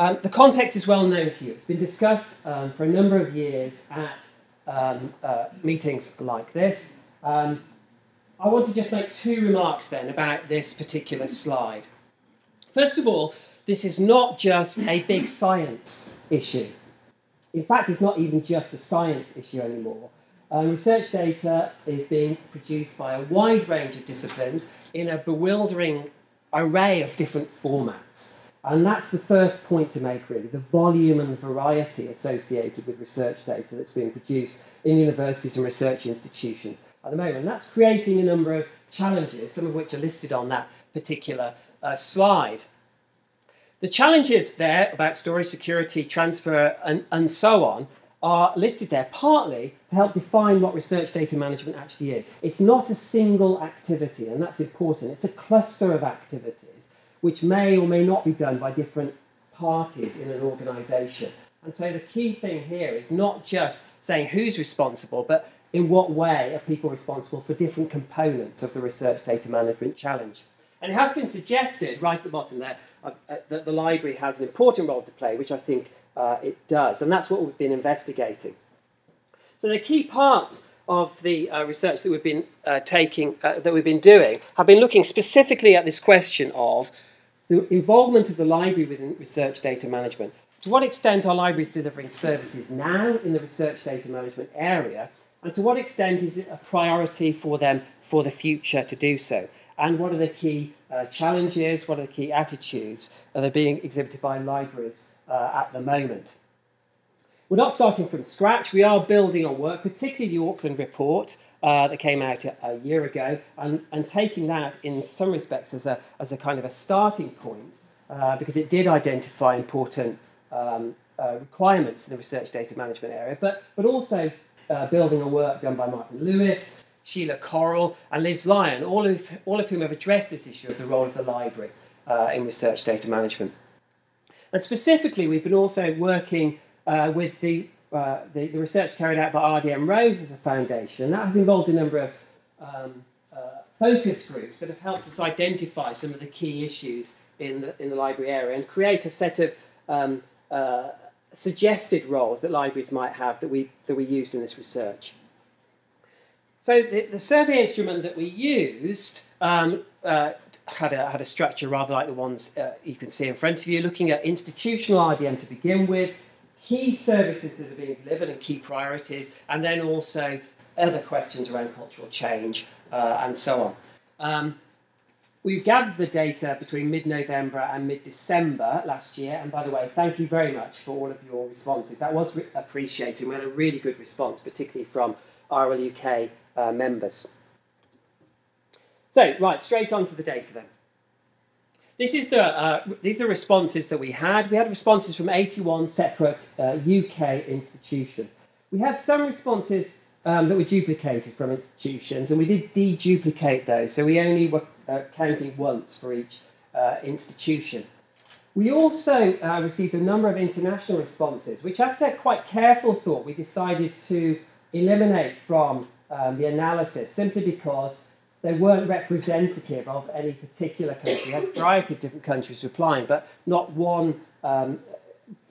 The context is well known to you. It's been discussed for a number of years at meetings like this. I want to just make two remarks then about this particular slide. First of all, this is not just a big science issue. In fact, it's not even just a science issue anymore. Research data is being produced by a wide range of disciplines in a bewildering array of different formats. And that's the first point to make, really, the volume and the variety associated with research data that's being produced in universities and research institutions at the moment. And that's creating a number of challenges, some of which are listed on that particular slide. The challenges there about storage, security, transfer, and so on are listed there partly to help define what research data management actually is. It's not a single activity, and that's important. It's a cluster of activities which may or may not be done by different parties in an organisation. And so the key thing here is not just saying who's responsible, but in what way are people responsible for different components of the research data management challenge. And it has been suggested, right at the bottom there, that the library has an important role to play, which I think it does. And that's what we've been investigating. So the key parts of the research that we've been doing have been looking specifically at this question of the involvement of the library within research data management. To what extent are libraries delivering services now in the research data management area, and to what extent is it a priority for them for the future to do so? And what are the key challenges, what are the key attitudes that are being exhibited by libraries at the moment? We're not starting from scratch. We are building on work, particularly the Auckland report that came out a year ago, and taking that in some respects as a kind of a starting point, because it did identify important requirements in the research data management area, but also building on work done by Martin Lewis, Sheila Correll and Liz Lyon, all of whom have addressed this issue of the role of the library in research data management. And specifically, we've been also working with the research carried out by RDM Rose as a foundation. That has involved a number of focus groups that have helped us identify some of the key issues in the library area and create a set of suggested roles that libraries might have that we used in this research. So the survey instrument that we used had a structure rather like the ones you can see in front of you, looking at institutional RDM to begin with, key services that are being delivered and key priorities, and then also other questions around cultural change and so on. We gathered the data between mid-November and mid-December last year, and by the way, thank you very much for all of your responses. That was appreciated. We had a really good response, particularly from RLUK members. So, right, straight on to the data then. These are the responses that we had. We had responses from 81 separate UK institutions. We had some responses that were duplicated from institutions, and we did deduplicate those, so we only were counting once for each institution. We also received a number of international responses, which after quite careful thought, we decided to eliminate from the analysis, simply because they weren't representative of any particular country. We had a variety of different countries replying, but not one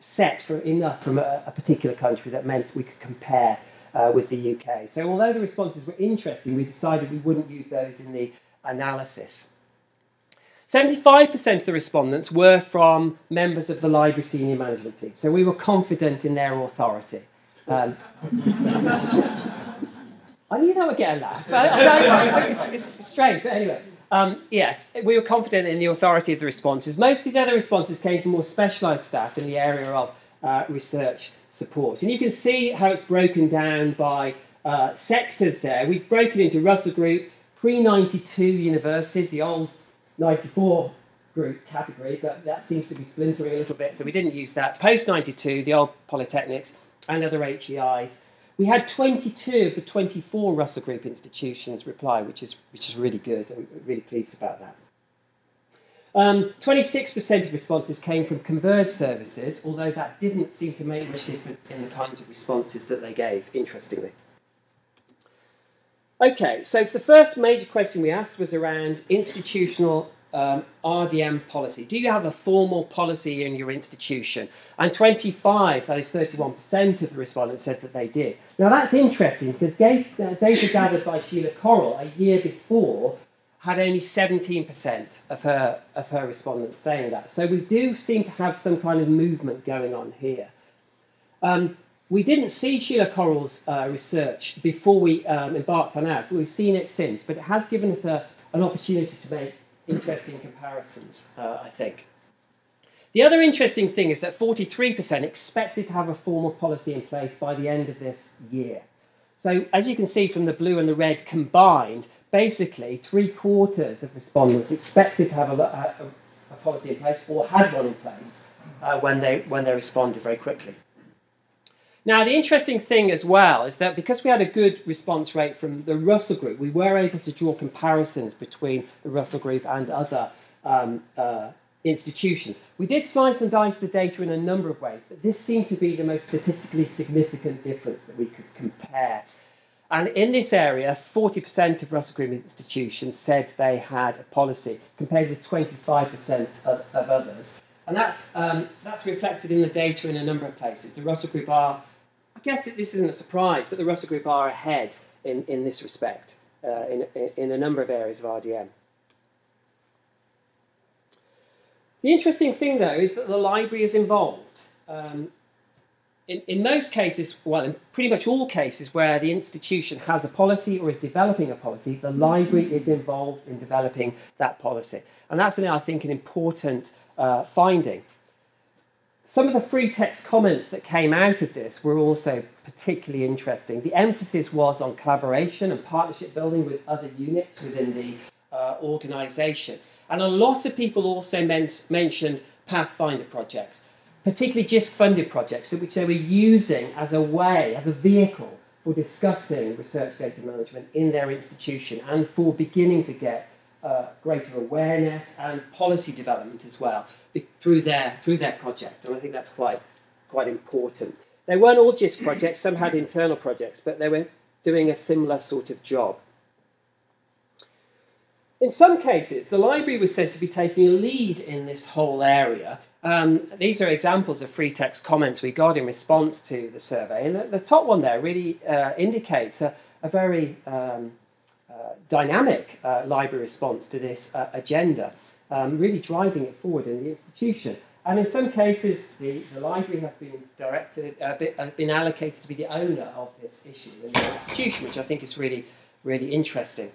set for enough from a particular country that meant we could compare with the UK. So although the responses were interesting, we decided we wouldn't use those in the analysis. 75% of the respondents were from members of the library senior management team, so we were confident in their authority. I knew that would get a laugh. It's strange, but anyway. Yes, we were confident in the authority of the responses. Most of the other responses came from more specialised staff in the area of research support. And you can see how it's broken down by sectors there. We've broken into Russell Group, pre-92 universities, the old 94 group category, but that seems to be splintering a little bit, so we didn't use that. Post-92, the old polytechnics and other HEIs. We had 22 of the 24 Russell Group institutions reply, which is really good. I'm really pleased about that. 26% of responses came from converged services, although that didn't seem to make much difference in the kinds of responses that they gave, interestingly. Okay, so the first major question we asked was around institutional RDM policy? Do you have a formal policy in your institution? And 25, that is 31% of the respondents said that they did. Now that's interesting because data gathered by Sheila Correll a year before had only 17% of her respondents saying that. So we do seem to have some kind of movement going on here. We didn't see Sheila Correll's research before we embarked on ours, but we've seen it since. But it has given us an opportunity to make interesting comparisons, I think. The other interesting thing is that 43% expected to have a formal policy in place by the end of this year. So as you can see from the blue and the red combined, basically 3/4 of respondents expected to have a policy in place or had one in place when they responded very quickly. Now, the interesting thing as well is that because we had a good response rate from the Russell Group, we were able to draw comparisons between the Russell Group and other institutions. We did slice and dice the data in a number of ways, but this seemed to be the most statistically significant difference that we could compare. And in this area, 40% of Russell Group institutions said they had a policy, compared with 25% of others. And that's reflected in the data in a number of places. The Russell Group are, I guess this isn't a surprise, but the Russell Group are ahead in this respect, in a number of areas of RDM. The interesting thing, though, is that the library is involved. In most cases, well, in pretty much all cases where the institution has a policy or is developing a policy, the library is involved in developing that policy. And that's, I think, an important finding. Some of the free text comments that came out of this were also particularly interesting. The emphasis was on collaboration and partnership building with other units within the organisation. And a lot of people also mentioned Pathfinder projects, particularly JISC-funded projects, which they were using as a way, as a vehicle for discussing research data management in their institution and for beginning to get greater awareness and policy development as well through their project. And I think that's quite important. They weren't all JISC projects, some had internal projects, but they were doing a similar sort of job. In some cases, the library was said to be taking a lead in this whole area. These are examples of free text comments we got in response to the survey. And the top one there really indicates a very dynamic library response to this agenda, really driving it forward in the institution. And in some cases, the library has been allocated to be the owner of this issue in the institution, which I think is really, really interesting.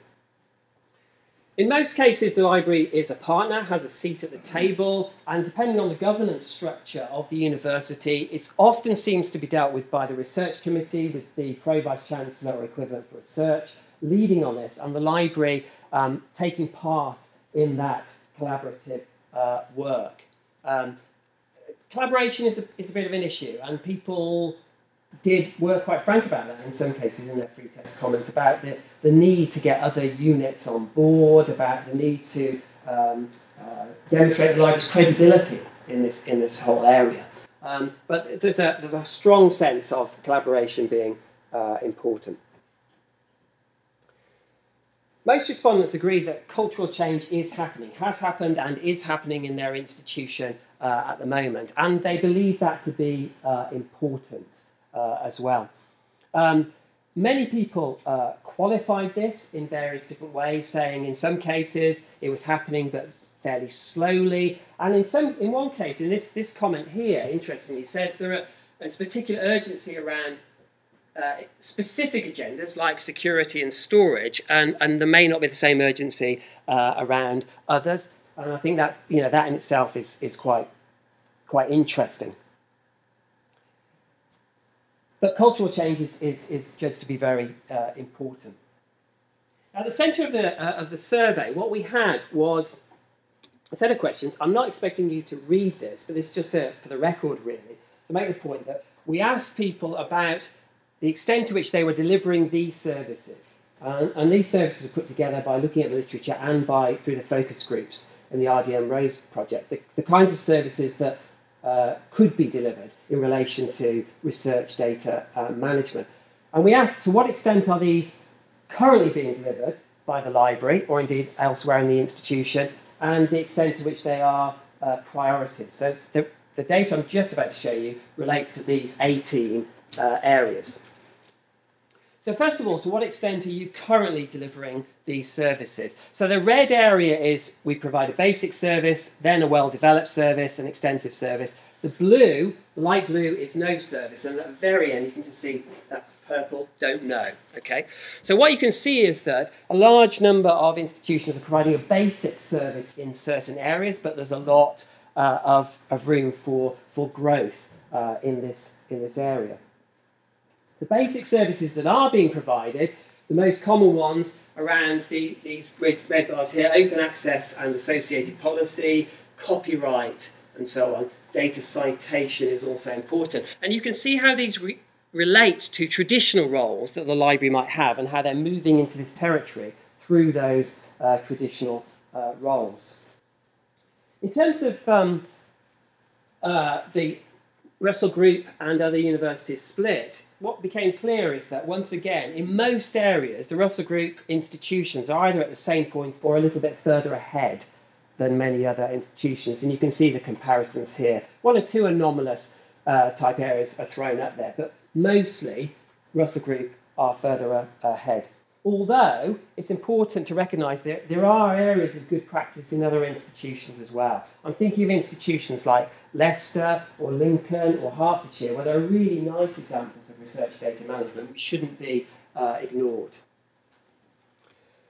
In most cases, the library is a partner, has a seat at the table, and depending on the governance structure of the university, it often seems to be dealt with by the research committee, with the pro-vice-chancellor or equivalent for research, leading on this, and the library taking part in that collaborative work. Collaboration is a bit of an issue, and people were quite frank about that in some cases in their free text comments about the need to get other units on board, about the need to demonstrate the library's credibility in this whole area. But there's a strong sense of collaboration being important. Most respondents agree that cultural change is happening, has happened and is happening in their institution at the moment, and they believe that to be important as well. Many people qualified this in various different ways, saying in some cases it was happening but fairly slowly, and in one case, in this comment here, interestingly, says there is particular urgency around specific agendas like security and storage, and there may not be the same urgency around others. And I think that's that in itself is quite interesting. But cultural change is judged to be very important. At the centre of the survey, what we had was a set of questions. I'm not expecting you to read this, but this is just for the record, really, to make the point that we asked people about the extent to which they were delivering these services. And these services are put together by looking at the literature and through the focus groups in the RDM Rose project, the kinds of services that could be delivered in relation to research data management. And we asked, to what extent are these currently being delivered by the library, or indeed elsewhere in the institution, and the extent to which they are priorities. So the data I'm just about to show you relates to these 18 areas. So first of all, to what extent are you currently delivering these services? So the red area is we provide a basic service, then a well-developed service, an extensive service. The blue, light blue, is no service, and at the very end you can just see that's purple, don't know. Okay. So what you can see is that a large number of institutions are providing a basic service in certain areas, but there's a lot of room for growth in this area. The basic services that are being provided, the most common ones around these red bars here, open access and associated policy, copyright, and so on. Data citation is also important. And you can see how these relate to traditional roles that the library might have and how they're moving into this territory through those traditional roles. In terms of the Russell Group and other universities split, what became clear is that, once again, in most areas, the Russell Group institutions are either at the same point or a little bit further ahead than many other institutions. And you can see the comparisons here. One or two anomalous type areas are thrown up there, but mostly Russell Group are further ahead. Although it's important to recognise that there are areas of good practice in other institutions as well. I'm thinking of institutions like Leicester or Lincoln or Hertfordshire, where there are really nice examples of research data management which shouldn't be ignored.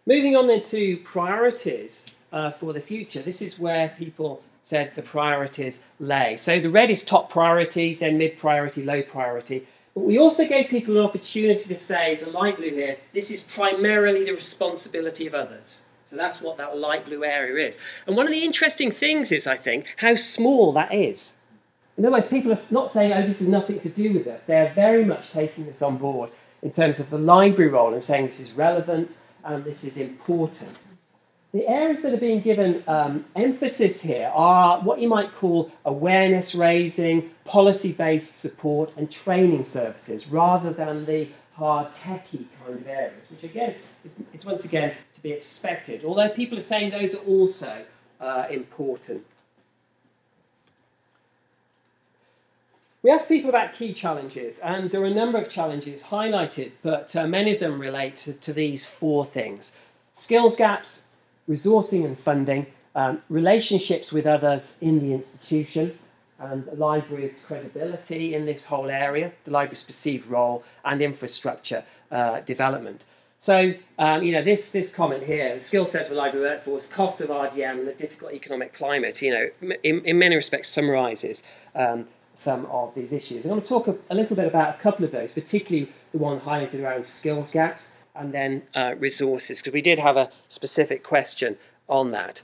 Moving on then to priorities for the future. This is where people said the priorities lay. So the red is top priority, then mid priority, low priority. But we also gave people an opportunity to say, the light blue here, this is primarily the responsibility of others. So that's what that light blue area is. And one of the interesting things is, I think, how small that is. In other words, people are not saying, oh, this has nothing to do with us. They are very much taking this on board in terms of the library role and saying this is relevant and this is important. The areas that are being given emphasis here are what you might call awareness raising, policy-based support and training services, rather than the hard techie kind of areas, which again is once again to be expected, although people are saying those are also important. We asked people about key challenges, and there are a number of challenges highlighted, but many of them relate to these four things: skills gaps, resourcing and funding, relationships with others in the institution, and the library's credibility in this whole area, the library's perceived role, and infrastructure development. So, this comment here, the skill set of the library workforce, costs of RDM, and the difficult economic climate, in many respects summarises some of these issues. And I'm going to talk a little bit about a couple of those, particularly the one highlighted around skills gaps, and then resources, because we did have a specific question on that.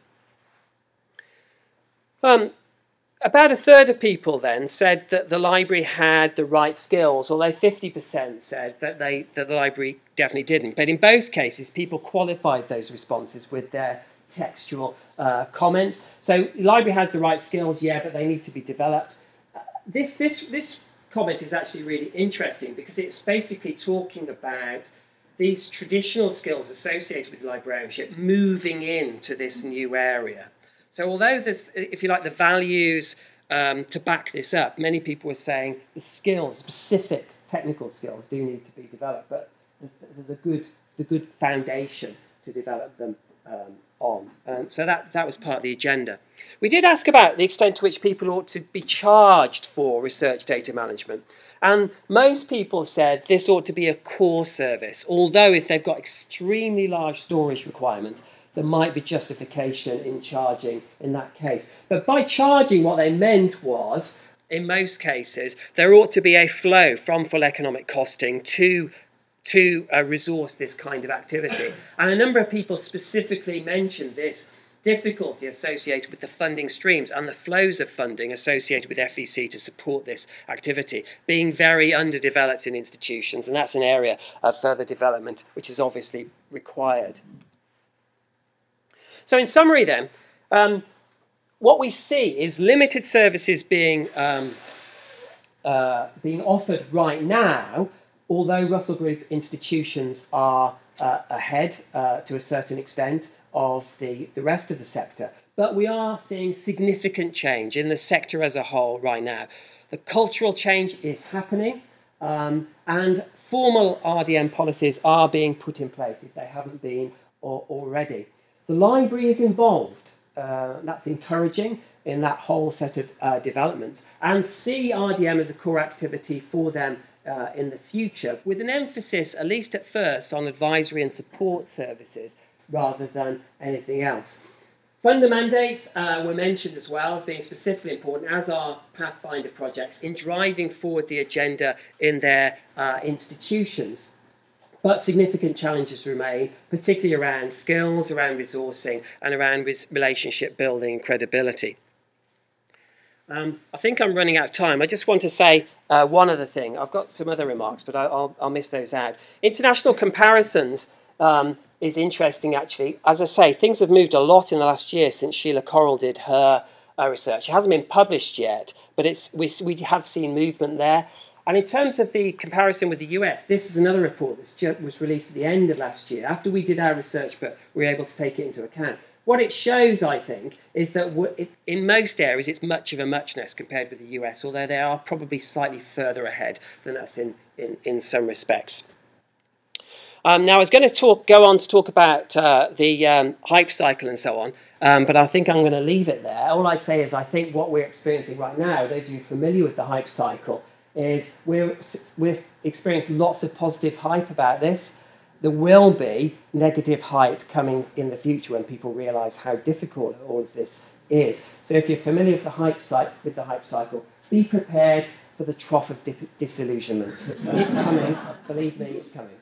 About a third of people then said that the library had the right skills, although 50% said that the library definitely didn't. But in both cases, people qualified those responses with their textual comments. So the library has the right skills, yeah, but they need to be developed. This comment is actually really interesting because it's basically talking about these traditional skills associated with librarianship moving into this new area. So although there's, if you like, the values to back this up, many people were saying the skills, specific technical skills, do need to be developed, but there's a good foundation to develop them on. So that was part of the agenda. We did ask about the extent to which people ought to be charged for research data management. And most people said this ought to be a core service, although if they've got extremely large storage requirements, there might be justification in charging in that case. But by charging, what they meant was, in most cases, there ought to be a flow from full economic costing to resource this kind of activity. And a number of people specifically mentioned this difficulty associated with the funding streams and the flows of funding associated with FEC to support this activity being very underdeveloped in institutions, and that's an area of further development which is obviously required. So in summary then, what we see is limited services being offered right now, although Russell Group institutions are ahead to a certain extent of the rest of the sector. but we are seeing significant change in the sector as a whole right now. The cultural change is happening, and formal RDM policies are being put in place if they haven't been already. The library is involved. That's encouraging in that whole set of developments, and see RDM as a core activity for them in the future, with an emphasis, at least at first, on advisory and support services rather than anything else. Funder mandates were mentioned as well as being specifically important, as are Pathfinder projects, in driving forward the agenda in their institutions. But significant challenges remain, particularly around skills, around resourcing, and around relationship building and credibility. I think I'm running out of time. I just want to say one other thing. I've got some other remarks, but I'll miss those out. International comparisons is interesting, actually. As I say, things have moved a lot in the last year since Sheila Correll did her research. It hasn't been published yet, but we have seen movement there. And in terms of the comparison with the US, this is another report that was released at the end of last year, after we did our research, but we were able to take it into account. What it shows, I think, is that in most areas it's much of a muchness compared with the US, although they are probably slightly further ahead than us in some respects. Now, I was going to go on to talk about the hype cycle and so on, but I think I'm going to leave it there. All I'd say is I think what we're experiencing right now, those of you familiar with the hype cycle, is we've experienced lots of positive hype about this. There will be negative hype coming in the future when people realise how difficult all of this is. So if you're familiar with the hype cycle, be prepared for the trough of disillusionment. It's coming. Believe me, it's coming.